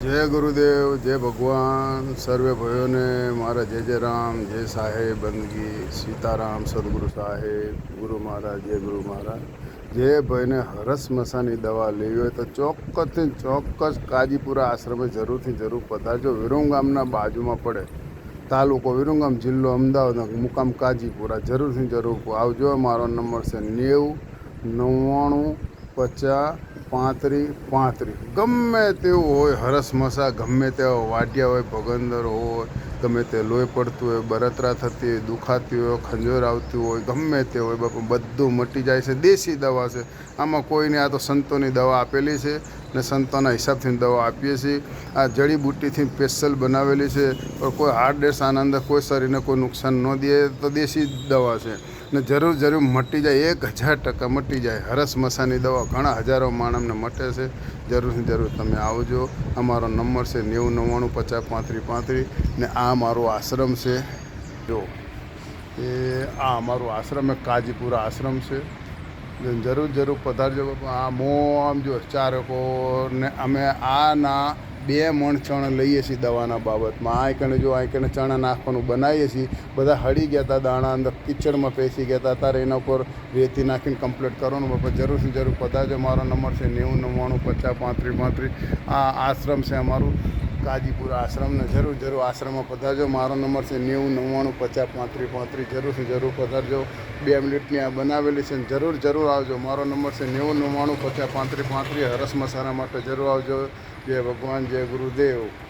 જય ગુરુદેવ, જય ભગવાન. સર્વે ભાઈઓને મારા જય જય રામ, જય સાહેબ બંદગી, સીતારામ, સદગુરુ સાહેબ, ગુરુ મહારાજ, જય ગુરુ મહારાજ. જે ભાઈને હરસ મસાની દવા લેવી હોય તો ચોક્કસથી ચોક્કસ કાજીપુરા આશ્રમે જરૂર પધારજો. વિરમગામના બાજુમાં પડે, તાલુકો વિરમગામ, જિલ્લો અમદાવાદ, મુકામ કાજીપુરા. જરૂર આવજો. મારો નંબર છે 90 99 50 35 35. ગમે તેવું હોય, હરસ મસા ગમે તેવા વાઢિયા હોય, ભગંદર હોય, ગમે તે લોહી પડતું હોય, બળતરા થતી હોય, દુખાતી હોય, ખંજોર આવતી હોય, ગમે તે હોય બાપુ બધું મટી જાય છે. દેશી દવા છે, આમાં કોઈ નહીં. આ તો સંતોની દવા આપેલી છે ને સંતોના હિસાબથી દવા આપીએ છીએ. આ જડીબુટ્ટીથી સ્પેશિયલ બનાવેલી છે. પણ કોઈ હાર્ટ ડેસ આનંદ, કોઈ શરીરને કોઈ નુકસાન ન દે તો દેશી દવા છે ને જરૂર મટી જાય. 1000% મટી જાય. હરસ મસાની દવા ઘણા હજારો માણસને મટે છે. જરૂર તમે આવજો. અમારો નંબર છે 90 99 50 35 35 ને આ મારો આશ્રમ છે. જો આ અમારું આશ્રમ કાજીપુરા આશ્રમ છે. જરૂર પધારજો બાપા. આ આમ જો ચારકો ને અમે આના 2 મણ ચણ લઈએ છીએ દવાના બાબતમાં. આ કણે જો, આ કણે ચણા નાખવાનું બનાવીએ છીએ. બધા હળી ગયા હતા, દાણા અંદર કિચડમાં પેસી ગયા હતા. અત્યારે એના ઉપર રેતી નાખીને કમ્પ્લીટ કરવાનું બાપા. જરૂર પધારજો. મારો નંબર છે 90 99 50 35 35. આ આશ્રમ છે અમારું કાજીપુરા આશ્રમને. જરૂર આશ્રમમાં પધારજો. મારો નંબર છે 90 99 50 35 35. જરૂર પધારજો. 2 મિનિટની આ બનાવેલી છે. જરૂર આવજો. મારો નંબર છે 90 99 50 35 35. હરસ મસાલા માટે જરૂર આવજો. જય ભગવાન, જય ગુરુદેવ.